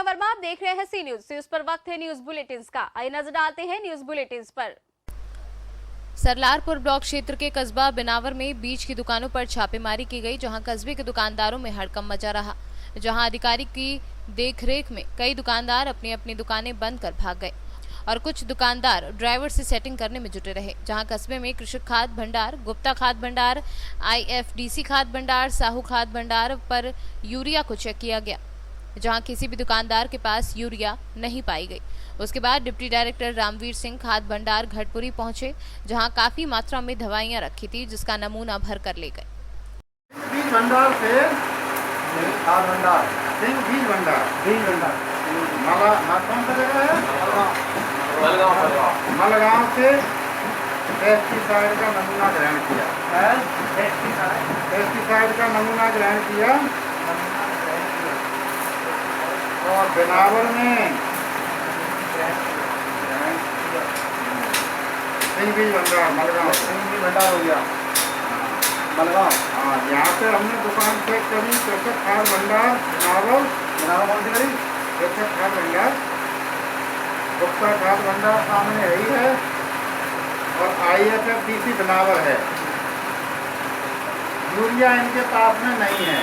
श्वेता वर्मा, आप देख रहे हैं सी न्यूज पर वक्त है न्यूज बुलेटिन का। आइए नजर डालते हैं न्यूज बुलेटिन पर। सरलारपुर ब्लॉक क्षेत्र के कस्बा बिनावर में बीज की दुकानों पर छापेमारी की गई, जहां कस्बे के दुकानदारों में हड़कंप मचा रहा। जहां अधिकारी की देखरेख में कई दुकानदार अपनी अपनी दुकानें बंद कर भाग गए और कुछ दुकानदार ड्राइवर से सेटिंग करने में जुटे रहे। जहां कस्बे में कृषक खाद भंडार, गुप्ता खाद भंडार, IFDC खाद भंडार, साहू खाद भंडार पर यूरिया को चेक किया गया, जहां किसी भी दुकानदार के पास यूरिया नहीं पाई गई। उसके बाद डिप्टी डायरेक्टर रामवीर सिंह खाद भंडार घटपुरी पहुंचे, जहां काफी मात्रा में दवाइयां रखी थी, जिसका नमूना भर कर ले गए। बीज भंडार से खाद भंडार, बीज भंडार माला कौन सा जगह है? मलगांव से पेस्टिसाइड का नमूना ग्रहण किया। पेस्टिसाइड का नमूना ग्रहण किया और बिनावर में बीज भंडार मलगांव बीज भंडार हो गया मलगांव। हाँ, यहाँ पे हमने दुकान चेक करी, कृषक खाद भंडार बिनावर कौन सी करी? कृषक खाद भंडार, गुप्ता खाद भंडार सामने यही है और IFFDC बिनावर है। यूरिया इनके पास में नहीं है।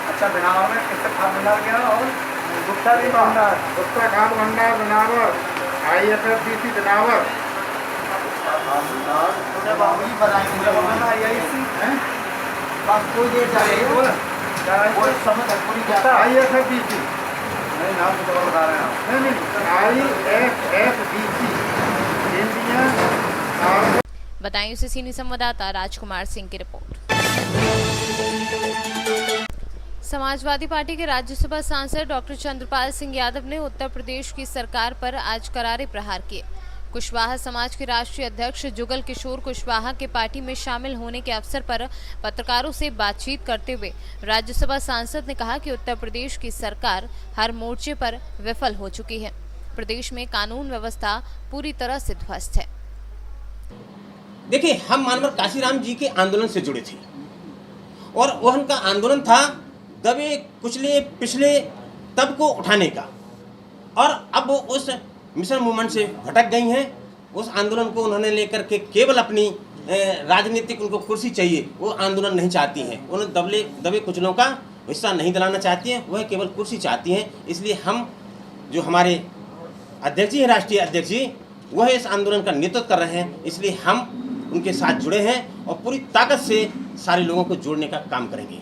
अच्छा, बिनावर में कृषक खाद भंडार क्या और गुप्ता भंडार, गुप्ता खाद भंडार बिनावर, IFFDC बिनावर। IFFDC नहीं, नाम तो बता रहे हैं। नहीं, IFFDC इंडियन। बताएं उसे सीनियर संवाददाता राजकुमार सिंह की रिपोर्ट। समाजवादी पार्टी के राज्यसभा सांसद डॉक्टर चंद्रपाल सिंह यादव ने उत्तर प्रदेश की सरकार पर आज करारे प्रहार किए। कुशवाहा समाज के राष्ट्रीय अध्यक्ष जुगल किशोर कुशवाहा के पार्टी में शामिल होने के अवसर पर पत्रकारों से बातचीत करते हुए राज्यसभा सांसद ने कहा कि उत्तर प्रदेश की सरकार हर मोर्चे पर विफल हो चुकी है। प्रदेश में कानून व्यवस्था पूरी तरह से ध्वस्त है। देखिए, हम मानवर काशीराम जी के आंदोलन से जुड़े थे और वह उनका आंदोलन था दबे कुचले पिछले तब को उठाने का, और अब वो उस मिशन मूवमेंट से भटक गई हैं। उस आंदोलन को उन्होंने लेकर के केवल अपनी राजनीतिक उनको कुर्सी चाहिए, वो आंदोलन नहीं चाहती हैं। उन्हें दबे कुचलों का हिस्सा नहीं दिलाना चाहती हैं, वह केवल कुर्सी चाहती हैं। इसलिए हम जो हमारे अध्यक्ष जी हैं, राष्ट्रीय अध्यक्ष जी, वह इस आंदोलन का नेतृत्व कर रहे हैं। इसलिए हम उनके साथ जुड़े हैं और पूरी ताकत से सारे लोगों को जोड़ने का काम करेंगे।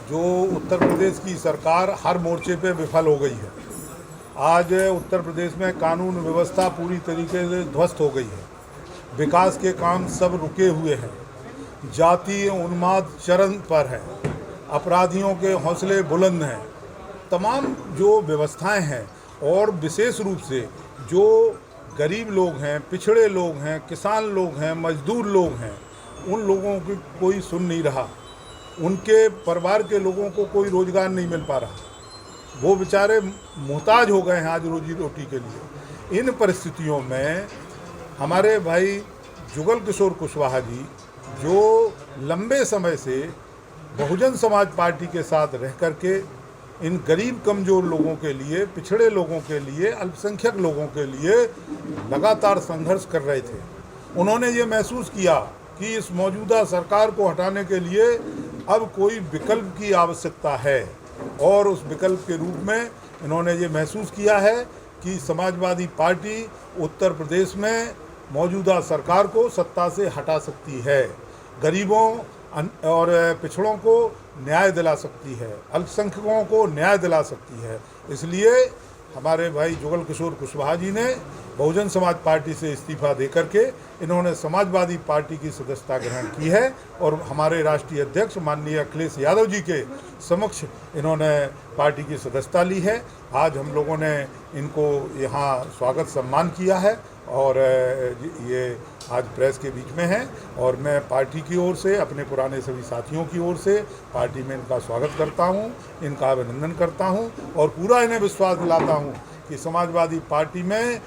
जो उत्तर प्रदेश की सरकार हर मोर्चे पे विफल हो गई है। आज उत्तर प्रदेश में कानून व्यवस्था पूरी तरीके से ध्वस्त हो गई है। विकास के काम सब रुके हुए हैं। जातीय उन्माद चरम पर है। अपराधियों के हौसले बुलंद हैं। तमाम जो व्यवस्थाएं हैं और विशेष रूप से जो गरीब लोग हैं, पिछड़े लोग हैं, किसान लोग हैं, मजदूर लोग हैं, उन लोगों की कोई सुन नहीं रहा। उनके परिवार के लोगों को कोई रोज़गार नहीं मिल पा रहा। वो बेचारे मोहताज हो गए हैं आज रोजी रोटी के लिए। इन परिस्थितियों में हमारे भाई जुगल किशोर कुशवाहा जी, जो लंबे समय से बहुजन समाज पार्टी के साथ रह करके इन गरीब कमज़ोर लोगों के लिए, पिछड़े लोगों के लिए, अल्पसंख्यक लोगों के लिए लगातार संघर्ष कर रहे थे, उन्होंने ये महसूस किया कि इस मौजूदा सरकार को हटाने के लिए अब कोई विकल्प की आवश्यकता है, और उस विकल्प के रूप में इन्होंने ये महसूस किया है कि समाजवादी पार्टी उत्तर प्रदेश में मौजूदा सरकार को सत्ता से हटा सकती है, गरीबों और पिछड़ों को न्याय दिला सकती है, अल्पसंख्यकों को न्याय दिला सकती है। इसलिए हमारे भाई जुगल किशोर कुशवाहा जी ने बहुजन समाज पार्टी से इस्तीफा दे करके इन्होंने समाजवादी पार्टी की सदस्यता ग्रहण की है और हमारे राष्ट्रीय अध्यक्ष माननीय अखिलेश यादव जी के समक्ष इन्होंने पार्टी की सदस्यता ली है। आज हम लोगों ने इनको यहाँ स्वागत सम्मान किया है और ये आज प्रेस के बीच में हैं, और मैं पार्टी की ओर से, अपने पुराने सभी साथियों की ओर से पार्टी में इनका स्वागत करता हूँ, इनका अभिनंदन करता हूँ और पूरा इन्हें विश्वास दिलाता हूँ कि समाजवादी पार्टी में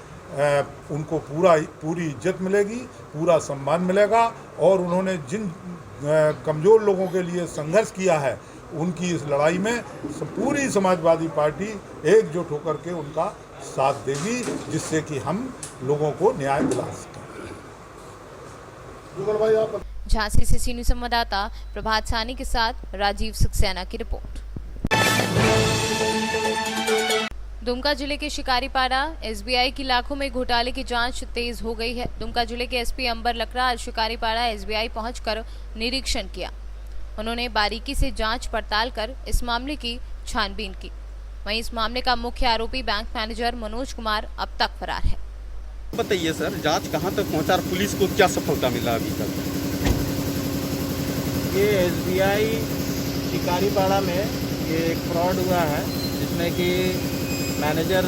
उनको पूरी इज्जत मिलेगी, पूरा सम्मान मिलेगा, और उन्होंने जिन कमज़ोर लोगों के लिए संघर्ष किया है उनकी इस लड़ाई में पूरी समाजवादी पार्टी एकजुट होकर के उनका साथ देगी, जिससे कि हम लोगों को न्याय दिला सकें। झांसी से सीनियर संवाददाता प्रभात सानी के साथ राजीव सक्सेना की रिपोर्ट। दुमका जिले के शिकारीपाड़ा एसबीआई की लाखों में घोटाले की जांच तेज हो गई है। दुमका जिले के एसपी अंबर लकड़ा आज शिकारीपाड़ा एसबीआई पहुंचकर निरीक्षण किया। उन्होंने बारीकी से जांच पड़ताल कर इस मामले की छानबीन की। वहीं इस मामले का मुख्य आरोपी बैंक मैनेजर मनोज कुमार अब तक फरार है। बताइए सर, जांच कहां तक पहुंचा और पुलिस को क्या सफलता मिला अभी तक? ये एसबीआई शिकारीपाड़ा में ये एक फ्रॉड हुआ है, जिसमें कि मैनेजर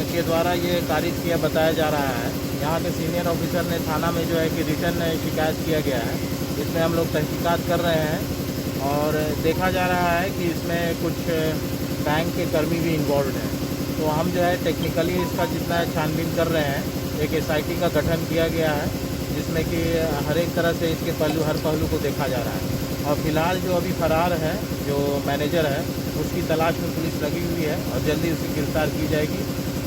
के द्वारा ये तारीफ किया बताया जा रहा है। यहाँ के सीनियर ऑफिसर ने थाना में जो है कि रिटर्न शिकायत किया गया है। इसमें हम लोग तहकीकात कर रहे हैं और देखा जा रहा है कि इसमें कुछ बैंक के कर्मी भी इन्वॉल्व हैं। तो हम जो है टेक्निकली इसका जितना है छानबीन कर रहे हैं। एक एसआईटी का गठन किया गया है, जिसमें कि हर एक तरह से इसके हर पहलू को देखा जा रहा है। और फिलहाल जो अभी फरार है, जो मैनेजर है, उसकी तलाश में पुलिस लगी हुई है और जल्दी उसे गिरफ्तार की जाएगी।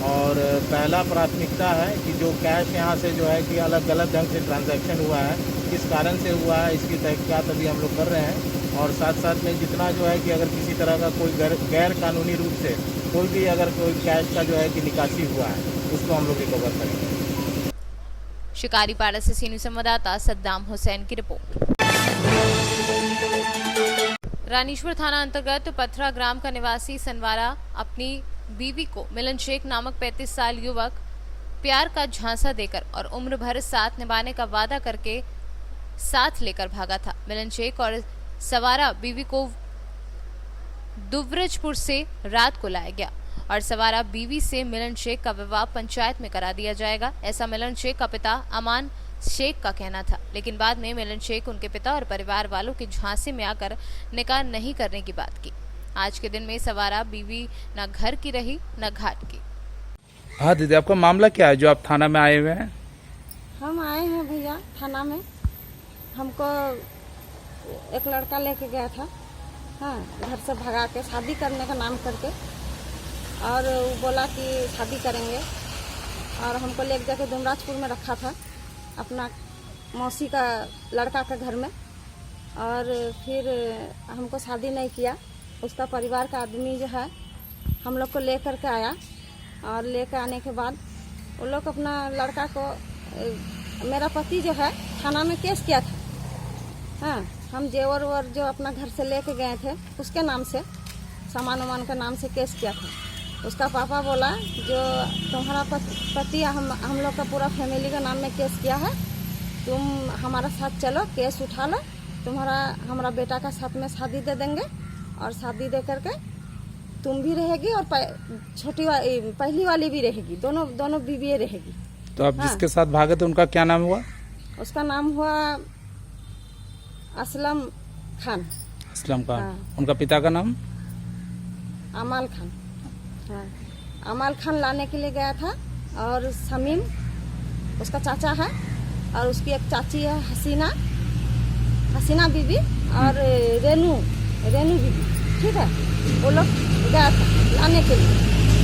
और पहला प्राथमिकता है कि जो कैश यहाँ से जो है कि अलग अलग ढंग से ट्रांजैक्शन हुआ है, किस कारण से हुआ है, इसकी तहकीकात अभी हम लोग कर रहे हैं। और साथ साथ में जितना जो है कि अगर किसी तरह का कोई गैर कानूनी रूप से कोई भी अगर कोई कैश का जो है कि निकासी हुआ है, उसको हम लोग रिकवर करेंगे। शिकारीपाड़ा से सीनियर संवाददाता सद्दाम हुसैन की रिपोर्ट। रानीश्वर थाना अंतर्गत पथरा ग्राम का निवासी सनवारा अपनी बीवी को मिलन शेख नामक 35 साल युवक प्यार का झांसा देकर और उम्र भर साथ निभाने का वादा करके साथ लेकर भागा था। मिलन शेख और सवारा बीवी को दुवरजपुर से रात को लाया गया और सवारा बीवी से मिलन शेख का विवाह पंचायत में करा दिया जाएगा, ऐसा मिलन शेख का पिता अमान शेख का कहना था। लेकिन बाद में मिलन शेख उनके पिता और परिवार वालों के झांसे में आकर निकाह नहीं करने की बात की। आज के दिन में सवारा बीवी न घर की रही न घाट की। हाँ दीदी, आपका मामला क्या है जो आप थाना में आए हुए हैं? हम आए हैं भैया थाना में। हमको एक लड़का लेके गया था, हाँ, घर से भगा के शादी करने का नाम करके, और वो बोला कि शादी करेंगे और हमको लेके जाके दुमराजपुर में रखा था अपना मौसी का लड़का के घर में। और फिर हमको शादी नहीं किया। उसका परिवार का आदमी जो है हम लोग को लेकर के आया और लेकर आने के बाद वो लोग अपना लड़का को, मेरा पति जो है थाना में केस किया था। हाँ, हम जेवर वर जो अपना घर से लेके गए थे उसके नाम से, सामान वामान के नाम से केस किया था। उसका पापा बोला जो तुम्हारा पति हम लोग का पूरा फैमिली के नाम में केस किया है, तुम हमारा साथ चलो, केस उठा लो, हमारा बेटा का साथ में शादी दे देंगे और शादी दे करके तुम भी रहेगी और पहली वाली भी रहेगी, दोनों बीवी रहेगी। तो आप हाँ। जिसके साथ भागे थे उनका क्या नाम हुआ? उसका नाम हुआ असलम खान। असलम खान। हाँ। उनका पिता का नाम? अमाल खान। हाँ, अमाल खान लाने के लिए गया था। और समीम उसका चाचा है और उसकी एक चाची है हसीना बीबी और रेनू बीबी, ठीक है। वो लोग गया था लाने के लिए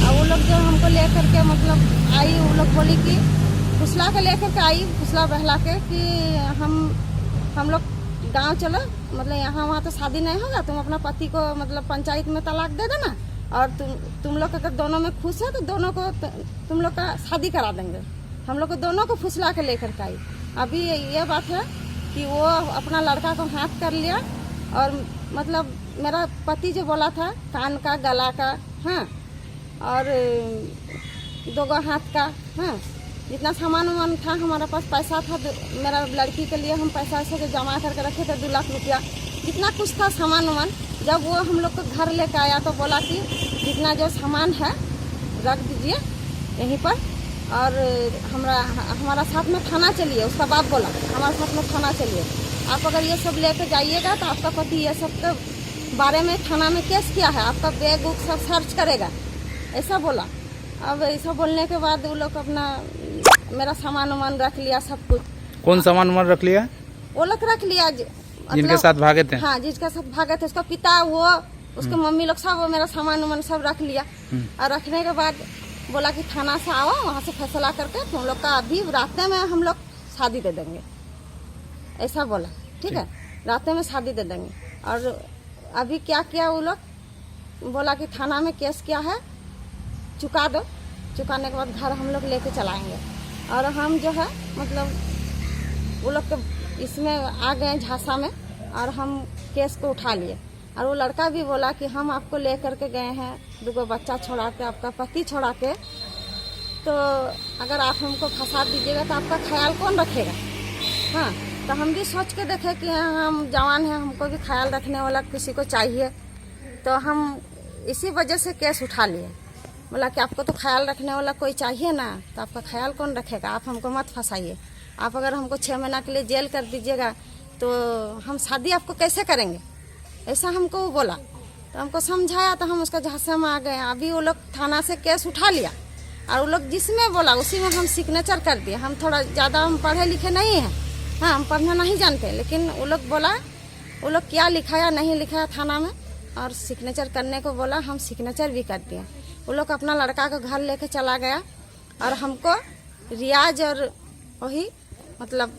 और वो लोग जो हमको लेकर के मतलब आई, वो लोग बोली कि फुसला के लेकर के आई, फुसला बहला के कि हम लोग गांव चलो, मतलब यहाँ वहाँ तो शादी नहीं होगा, तुम अपना पति को मतलब पंचायत में तलाक दे देना और तुम लोग अगर दोनों में खुश है तो दोनों को तुम लोग का शादी करा देंगे। हम लोग को दोनों को फुसला के लेकर के आई। अभी ये बात है कि वो अपना लड़का को हाथ कर लिया और मतलब मेरा पति जो बोला था कान का, गला का, हाँ, और 2 हाथ का, हाँ, जितना सामान वामान था हमारा पास, पैसा था मेरा लड़की के लिए, हम पैसा ऐसे जमा करके रखे थे 2 लाख रुपया, जितना कुछ था सामान वामान। जब वो हम लोग को घर लेकर आया तो बोला कि जितना जो सामान है रख दीजिए यहीं पर और हमारा साथ में थाना चलिए। उसका बाप बोला हमारे साथ में थाना चलिए, आप अगर ये सब लेकर जाइएगा तो आपका पति ये सब के बारे में थाना में केस किया है, आपका बैग उग सब सर्च करेगा, ऐसा बोला। अब ऐसा बोलने के बाद वो लोग अपना मेरा सामान वामान रख लिया, सब कुछ। कौन सामान वामान रख लिया? वो लोग रख लिया जिनके साथ भागे थे? हाँ, जिसके साथ भागे थे, उसका पिता, वो उसके मम्मी लोग सब, वो मेरा सामान उमान सब रख लिया। और रखने के बाद बोला कि थाना से आओ, वहाँ से फैसला करके तुम लोग का अभी रास्ते में हम लोग शादी दे देंगे, ऐसा बोला। ठीक है, रास्ते में शादी दे देंगे। और अभी क्या किया वो लोग, बोला कि थाना में केस किया है, चुका दो, चुकाने के बाद घर हम लोग लेके चलाएंगे। और हम जो है मतलब वो लोग के इसमें आ गए झांसा में, और हम केस को उठा लिए। और वो लड़का भी बोला कि हम आपको ले करके गए हैं 2 बच्चा छोड़ा के, आपका पति छोड़ा के, तो अगर आप हमको फंसा दीजिएगा तो आपका ख्याल कौन रखेगा। हाँ, तो हम भी सोच के देखे कि हम जवान हैं, हमको भी ख्याल रखने वाला किसी को चाहिए, तो हम इसी वजह से केस उठा लिए। बोला कि आपको तो ख्याल रखने वाला कोई चाहिए ना, तो आपका ख्याल कौन रखेगा, आप हमको मत फंसाइए। आप अगर हमको 6 महीना के लिए जेल कर दीजिएगा तो हम शादी आपको कैसे करेंगे, ऐसा हमको वो बोला। तो हमको समझाया, तो हम उसका झांसे में आ गए। अभी वो लोग थाना से केस उठा लिया, और वो लोग जिसमें बोला उसी में हम सिग्नेचर कर दिए। हम थोड़ा ज़्यादा हम पढ़े लिखे नहीं हैं, हाँ, हम पढ़ना नहीं जानते, लेकिन वो लोग बोला, वो लोग क्या लिखाया नहीं लिखाया थाना में, और सिग्नेचर करने को बोला, हम सिग्नेचर भी कर दिए। वो लोग अपना लड़का को घर लेके चला गया, और हमको रियाज और वही मतलब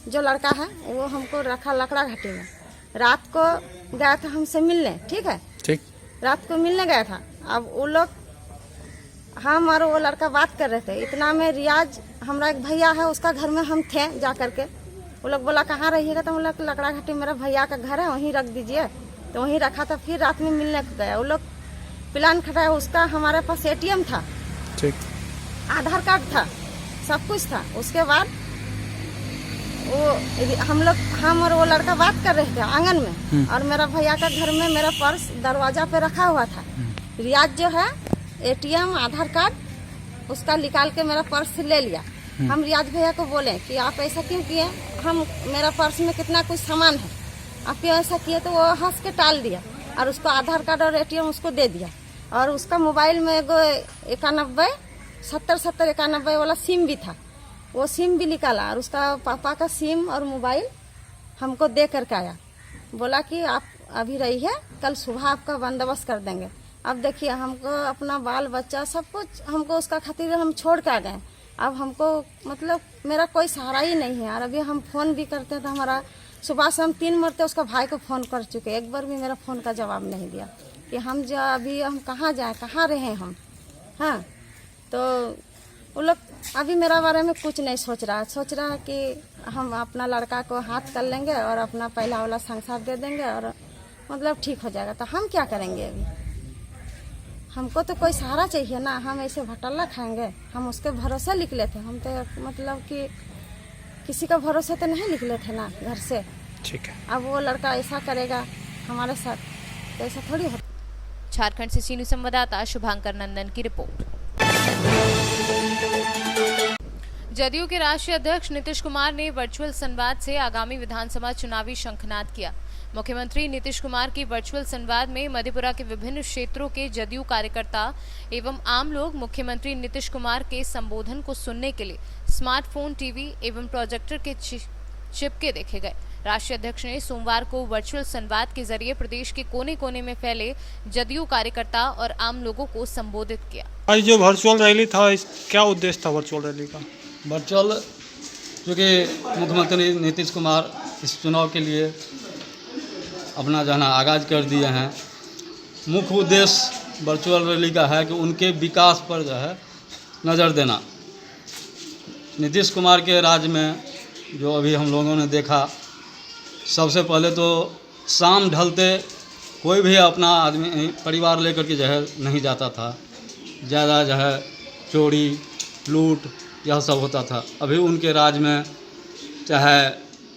जो लड़का है वो हमको रखा लकड़ा घाटी में। रात को गया था हमसे मिलने, ठीक है, ठीक, रात को मिलने गया था। अब वो लोग, हम और वो लड़का बात कर रहे थे, इतना में रियाज, हमारा एक भैया है, उसका घर में हम थे जा करके। वो लोग बोला कहाँ रहिएगा, तो हम लोग लकड़ा घाटी मेरा भैया का घर है, वहीं रख दीजिए। तो वहीं रखा था। फिर रात में मिलने को गया, वो लोग प्लान खटाया, उसका हमारे पास ATM था, ठीक, आधार कार्ड था, सब कुछ था। उसके बाद वो हम और वो लड़का बात कर रहे थे आंगन में, और मेरा भैया का घर में मेरा पर्स दरवाजा पे रखा हुआ था। रियाज जो है ATM, आधार कार्ड उसका निकाल के मेरा पर्स ले लिया। हम रियाज भैया को बोले कि आप ऐसा क्यों किए, हम मेरा पर्स में कितना कुछ सामान है, आप क्यों ऐसा किए। तो वो हंस के टाल दिया, और उसको आधार कार्ड और ATM उसको दे दिया। और उसका मोबाइल में एगो 7091 वाला सिम भी था, वो सिम भी निकाला, और उसका पापा का सिम और मोबाइल हमको दे करके आया। बोला कि आप अभी रहिए, कल सुबह आपका बंदोबस्त कर देंगे। अब देखिए, हमको अपना बाल बच्चा सब कुछ हमको उसका खातिर हम छोड़ के आ गए। अब हमको मतलब मेरा कोई सहारा ही नहीं है। और अभी हम फ़ोन भी करते हैं तो हमारा, सुबह से हम 3 मरते उसका भाई को फ़ोन कर चुके, एक बार भी मेरा फ़ोन का जवाब नहीं दिया कि हम जो अभी हम कहाँ जाएँ, कहाँ रहें हम। हाँ, तो वो लोग अभी मेरा बारे में कुछ नहीं सोच रहा है कि हम अपना लड़का को हाथ कर लेंगे और अपना पहला वाला संसार दे देंगे और मतलब ठीक हो जाएगा। तो हम क्या करेंगे अभी, हमको तो कोई सहारा चाहिए ना। हम ऐसे भटल्ला खाएंगे, हम उसके भरोसे निकले थे, हम तो मतलब कि किसी का भरोसे तो नहीं निकले थे ना घर से। ठीक है, अब वो लड़का ऐसा करेगा हमारे साथ, तो ऐसा थोड़ी होता। झारखंड से सीनियर संवाददाता शुभांकर नंदन की रिपोर्ट। जदयू के राष्ट्रीय अध्यक्ष नीतीश कुमार ने वर्चुअल संवाद से आगामी विधानसभा चुनावी शंखनाद किया। मुख्यमंत्री नीतीश कुमार की वर्चुअल संवाद में मधेपुरा के विभिन्न क्षेत्रों के जदयू कार्यकर्ता एवं आम लोग मुख्यमंत्री नीतीश कुमार के संबोधन को सुनने के लिए स्मार्टफोन, टीवी एवं प्रोजेक्टर के चिपके देखे गए। राष्ट्रीय अध्यक्ष ने सोमवार को वर्चुअल संवाद के जरिए प्रदेश के कोने कोने में फैले जदयू कार्यकर्ता और आम लोगों को संबोधित किया। आज जो वर्चुअल रैली था, क्या उद्देश्य था वर्चुअल रैली का? वर्चुअल, क्योंकि मुख्यमंत्री नीतीश कुमार इस चुनाव के लिए अपना जो है ना आगाज कर दिए हैं। मुख्य उद्देश्य वर्चुअल रैली का है कि उनके विकास पर जो है नज़र देना। नीतीश कुमार के राज में जो अभी हम लोगों ने देखा, सबसे पहले तो शाम ढलते कोई भी अपना आदमी परिवार लेकर के जो है नहीं जाता था। ज़्यादा जो है चोरी लूट यह सब होता था। अभी उनके राज में चाहे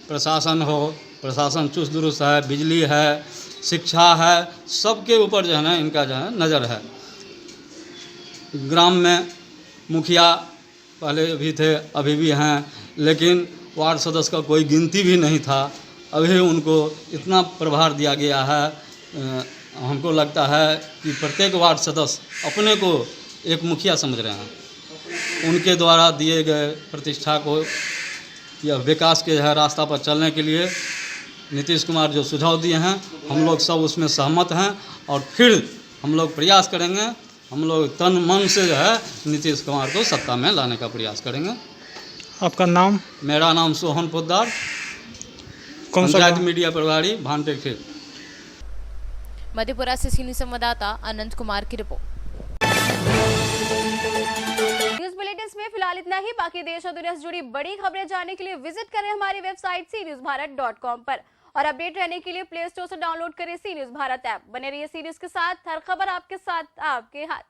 प्रशासन हो, प्रशासन चुस्त दुरुस्त है, बिजली है, शिक्षा है, सबके ऊपर जो है ना इनका जो है नज़र है। ग्राम में मुखिया पहले भी थे, अभी भी हैं, लेकिन वार्ड सदस्य का कोई गिनती भी नहीं था। अभी उनको इतना प्रभार दिया गया है, हमको लगता है कि प्रत्येक वार्ड सदस्य अपने को एक मुखिया समझ रहे हैं। उनके द्वारा दिए गए प्रतिष्ठा को या विकास के जो है रास्ता पर चलने के लिए नीतीश कुमार जो सुझाव दिए हैं हम लोग सब उसमें सहमत हैं और फिर हम लोग प्रयास करेंगे, हम लोग तन मन से जो है नीतीश कुमार को सत्ता में लाने का प्रयास करेंगे। आपका नाम? मेरा नाम सोहन पोद्दार, कौन सा पंचायत गाँव? मीडिया प्रभारी भानटेक खेत। मधेपुरा से सीनियर संवाददाता अनंत कुमार की रिपोर्ट। न्यूज बुलेटिन में फिलहाल इतना ही। बाकी देश और दुनिया से जुड़ी बड़ी खबरें जानने के लिए विजिट करें हमारी वेबसाइट cnewsbharat.com पर और अपडेट रहने के लिए प्ले स्टोर से डाउनलोड करें सी न्यूज भारत ऐप। बने रहिए सी न्यूज के साथ, हर खबर आपके साथ आपके हाथ।